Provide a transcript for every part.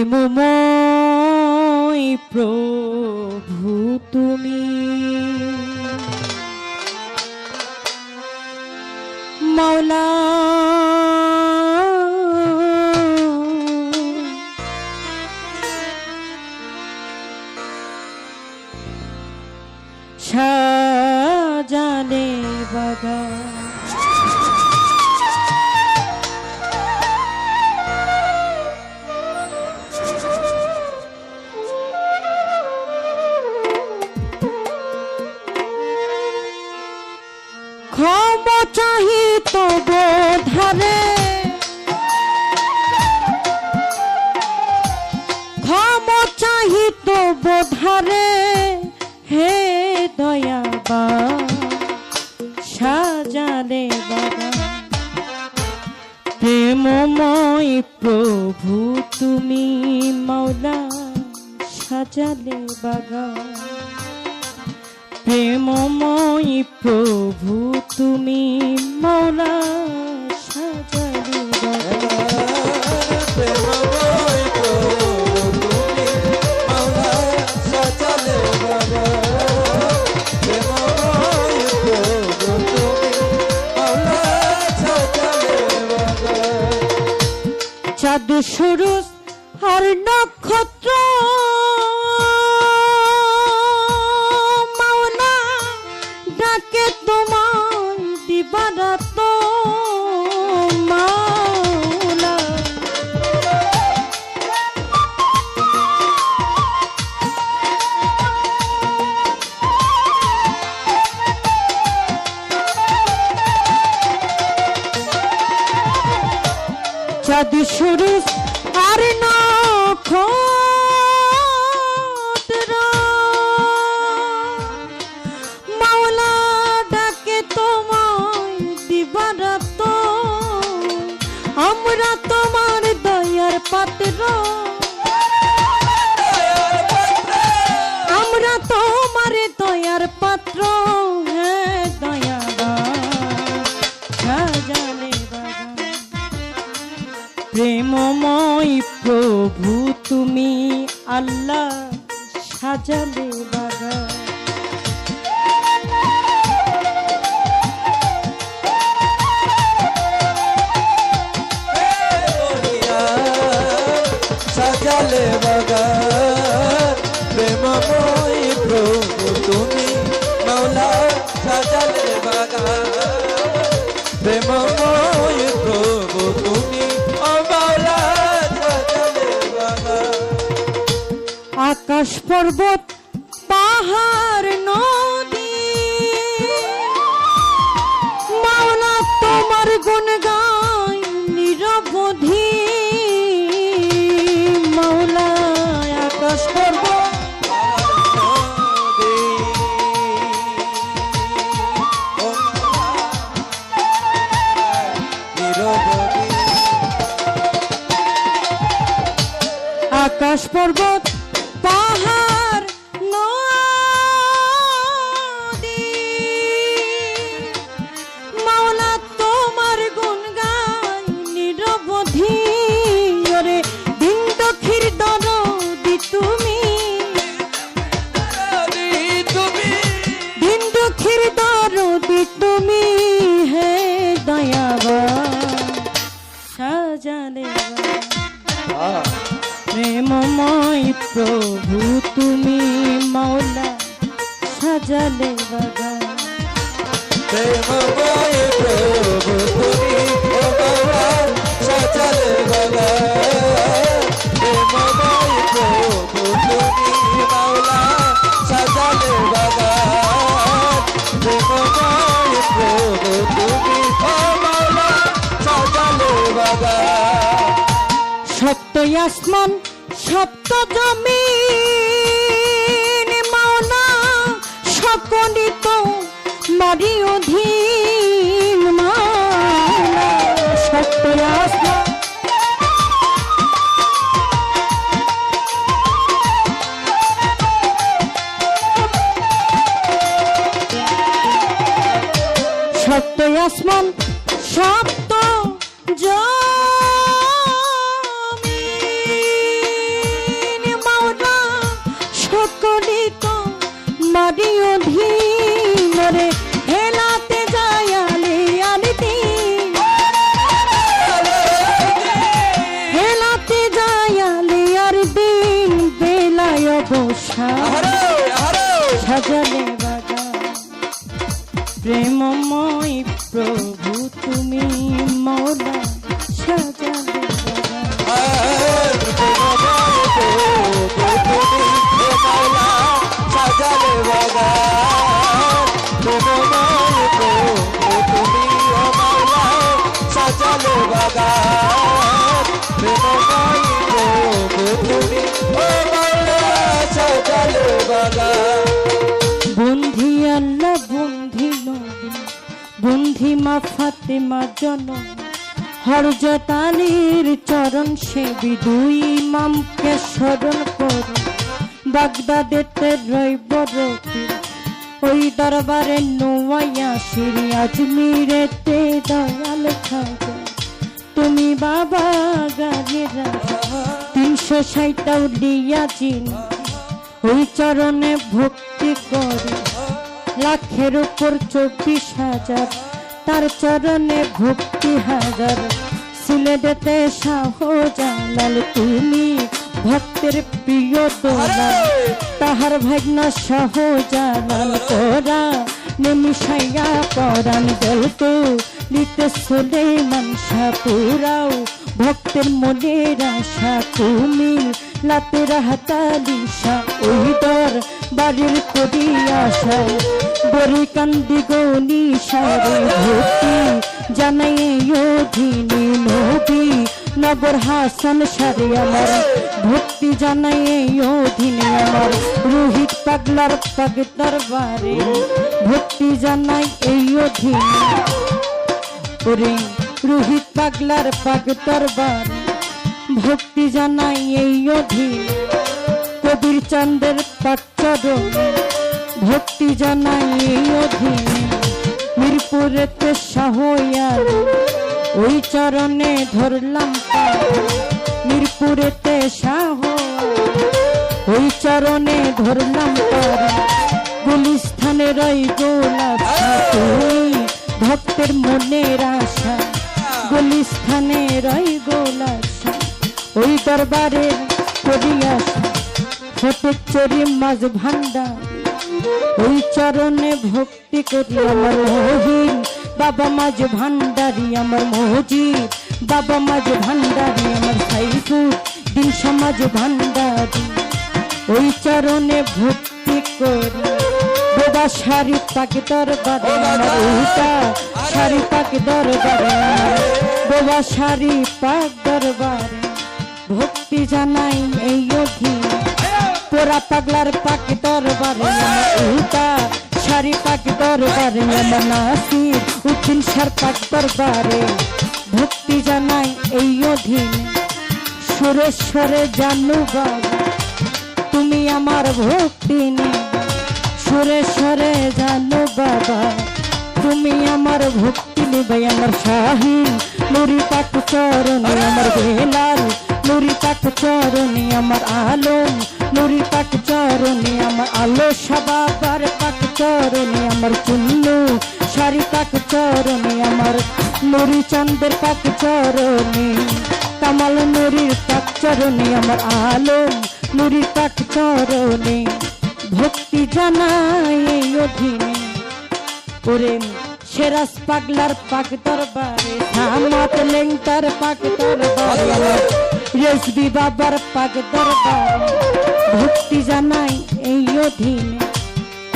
প্রেমময় প্রভু তুমি মাওলা সাজালে বাগান ক্ষমা চাহি তো বোধারে ক্ষমা চাহি তো বোধারে হে দয়াবা সাজালে বাগান প্রেমময় প্রভু তুমি মাওলা সাজালে বাগান প্রেমময় প্রভু তুমি মাওলা সাজালে বাগান প্রেমময় প্রভু তুমি মাওলা সাজালে বাগান প্রেমময় প্রভু তুমি মাওলা সাজালে বাগান চাঁদ সূরজ আর নক্ষত্র মাওলা ডাকে তোমায় দিবারাত মাওলা চাঁদ সূরজ আর নক্ষত্র মাওলা ডাকে তোমায় দিবারাত আমরা তোমার দয়ার পাত্র আমরা তোমার দয়ার পাত্র হে দয়াবান সাজালে বাগান প্রেমময় প্রভু তুমি আল্লাহ সাজালে বাগান সাজালে বাগান প্রেমময় প্রভু তুমি মাওলা সাজালে বাগান প্রেমময় প্রভু তুমি ও মাওলা সাজালে বাগান আকাশ পর্বত পাহাড় নদী মাওলা তোমার গুণ গায় নিরবধি মাওলা আকাশ পর্বত আকাশ পর্বত পাহাড় নদী মাওলা তোমার গুণ গায় নিরবধি ওরে দিন দক্ষির দরদি তুমি দিন দক্ষির দরদি তুমি হে দয়াবান সাজালে বাগান প্রেমময় প্রভু তুমি মাওলা সাজালে বাগান প্রেমময় প্রভু তুমি ও মাওলা সাজালে বাগান প্রেমময় প্রভু তুমি মাওলা সাজালে বাগান প্রেমময় প্রভু তুমি ও মাওলা সাজালে বাগান সপ্ত আসমান সপ্ত জমিন মাওলা সকলই তো মারি অধীন মাওলা সপ্ত আসমান সপ্ত আসমান সপ্ত জমিন সাজালে বাগান প্রেমময় প্রভু তুমি মৌলা সাজালে বাগান সাজালে বাগান প্রেমময় প্রভু তুমি ও মাওলা সাজালে বাগান প্রেমময় প্রভু তুমি ও মাওলা সাজালে বাগান বন্ধি আল্লাহ বন্ধি নবী বন্ধি মা ফাতেমা জনম হযরত আলীর চরণ সেবী দুই ইমামকে স্মরণ করো বাগদাদেতে রইব রবি ওই দরবারে নোয়াইয়া শ্রী আজমিরেতে দয়াল খাজা তুমি বাবা গানের রাজা 360টা উলিয়া চিনি ওই চরণে ভক্তি করে লাখের উপর 24,000 তার চরণে ভক্তি হাজার সিলেটেতে শাহজালাল তুমি ভক্তের প্রিয় দোলাল তাহার ভাগ্না শাহজালাল তোরা নিমিশাইয়া পরাণ গল্প লিতে সুলেমান শাহ পুরাও ভক্তের মনের আশা তুমি লাতে রাহাতালি শাহ ওই দর বাড়ির করি আশা বরি কান্দি গনি সারে ভক্তি জানাই অধীনী নবী নগর হাসান সারে আমার ভক্তি জানাই অধীনী আমার রোহিত পাগলার পাগ দরবারে ভক্তি জানাই এই অধীনী ওরে রোহিত পাগলার পাগ দরবারে ভক্তি জানাই এই অধীন কবির চন্দ্রের পাচরণ ভক্তি জানাই এই অধীন মিরপুরেতে শাহয়াল ওই চরণে ধরলাম মিরপুরেতে শাহয়াল ওই চরণে ধরলাম গুলিস্থানের ওই গোলাপ তুই ভক্তের মনের আশা গুলিস্থানের ওই গোলাপ ওই দরবারে করিয়া ফটের চরি মাঝ ভান্ডার ওই চরণে ভক্তি করি আমার মহিন বাবা মাঝ ভান্ডারি আমার মজিদ বাবা মাঝ ভান্ডারি আমার সাইফুর দিন সমাজ ভান্ডারি ওই চরণে ভক্তি করি বাবা শাড়ি পাকে দরবারে আমার উল্টা শাড়ি পাকে দরবারে বাবা শাড়ি পাক দরবারে ভক্তি জানাই এই অধীন তোরা পাগলার পাকে দরবারে আমার উল্টা শাড়ি পাকে দরবারে আমার নাসির উদ্দিন সার পাক দরবারে ভক্তি জানাই এই অধীন সুরেশ্বরে জানু বাবা তুমি আমার ভক্তি নে সুরেশ্বরে জানু বাবা তুমি আমার ভক্তি নেবে আমার শাহিন নুরি পাক চরণে আমার বেলাল নুরি পাক চরণে আমার আলম নুরি পাক চরণে আমার আলো সবাবার পাক চরণে আমার চুন্নু শাড়ি পাক চরণে আমার নুরি চন্দ্রের পাক চরণে কামাল নুরির পাক চরণে আমার আলম নুরি পাক চরণে ভক্তি জানাই এই অধীনে ওরে সেরাস পাগলার পাক দরবারে সামাত লেংটার পাক দরবারে রেসবি বাবার পাক দরবারে ভক্তি জানাই এই অধীনে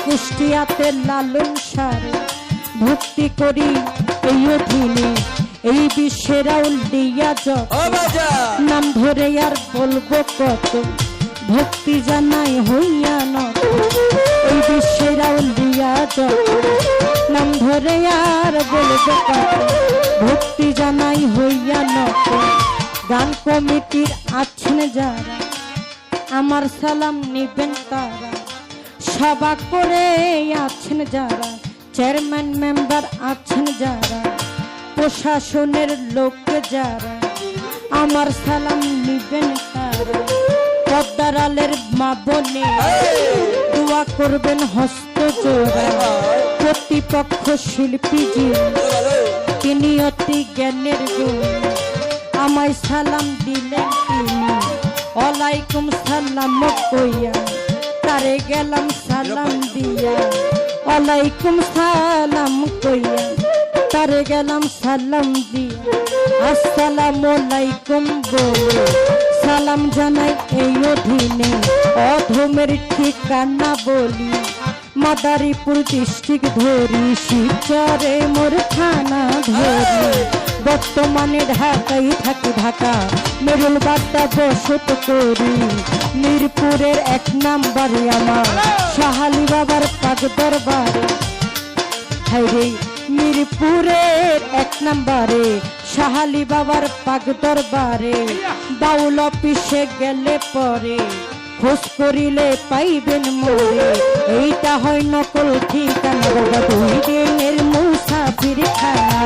কুষ্টিয়াতে লালন সারে ভক্তি করি এই অধীনে এই বিশ্বের আউলিয়া যত নাম ধরে আর বলবো কত ভক্তি জানাই হইয়া নত এই বিশ্বের আউলিয়া যত নাম ধরে আর বলবো কত ভক্তি জানাই হইয়া নত গান কমিটির আছেন যারা আমার সালাম নিবেন তারা সভা করে আছেন যারা চেয়ারম্যান মেম্বার আছেন যারা প্রশাসনের লোক যারা আমার সালাম নিবেন তারা পদ্মার আলের মা বনে দোয়া করবেন হস্ত জোড়া প্রতিপক্ষ শিল্পী তিনি অতি জ্ঞানের গুণ আমায় সালাম দিলেন তিনি ওয়ালাইকুম সালাম কইয়া তারে গেলাম সালাম দিয়া ওয়ালাইকুম সালাম কইয়া তারে গেলাম সালাম দিয়া আসসালামু আলাইকুম বলে সালাম জানাই এই অধীনে অধমের ঠিকানা বলি মাদারীপুর ডিস্ট্রিক্ট ধরি শিবচরে মোর থানা ধরি বর্তমানে ঢাকায় থাকি ঢাকা মেরুল বাড্ডা বসত করি মিরপুরের 1 নম্বরে আমার শাহালি বাবার পাক দরবারে হাইরে মিরপুরের 1 নম্বরে শাহালি বাবার পাক দরবারে বাউল অফিসে গেলে পরে খোঁজ করিলে পাইবেন মোরে এইটা হয় নকল ঠিকানা বাবা 2 দিনের মুসাফির খানা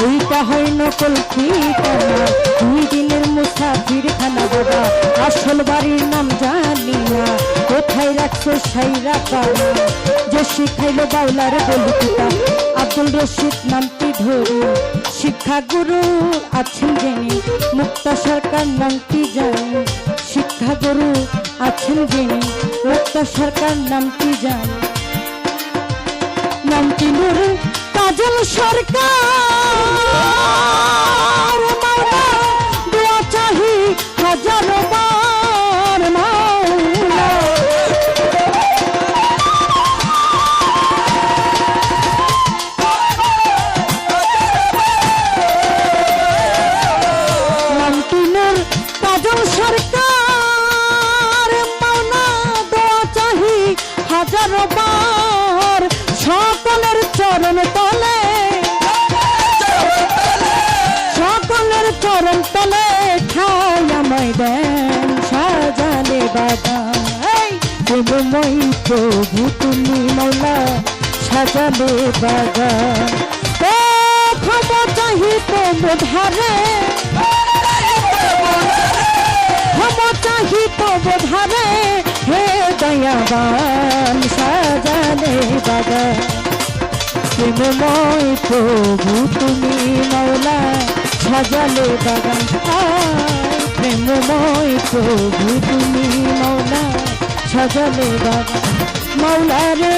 এইটা হয় নকল ঠিকানা 2 দিনের মুসাফির খানা বাবা আসল বাড়ির নাম জানি না কোথায় রাখছো সাইরা পানা যে শিখাইলো বাউলার বলি কিতাব আব্দুল রশিদ নামটি ধরি শিক্ষা গুরু আছেন যিনি মুক্তা সরকার নামটি জানি শিক্ষা গুরু আছেন যিনি মুক্তা সরকার নামটি জানি নামটি নূর কাজল সরকার মাওলা দোয়া চাহি হাজারো বার মাওলা নামটি নূর কাজল সরকার মাওলা দোয়া চাহি হাজারো বার সকলের চরণ তলে সকলের চরণ তলে ঠাই আমায় দেন সাজালে বাগান প্রেমময় প্রভু তুমি মৌলা সাজালে বাগান ও ক্ষমা চাহি তো বোধারে ক্ষমা চাহি তো বোধারে হে দয়াবান সাজালে বাগান প্রেমময় প্রভু তুমি মৌলা সাজালে বাগান প্রেমময় প্রভু তুমি মৌলা সাজালে বাগান মৌলা রে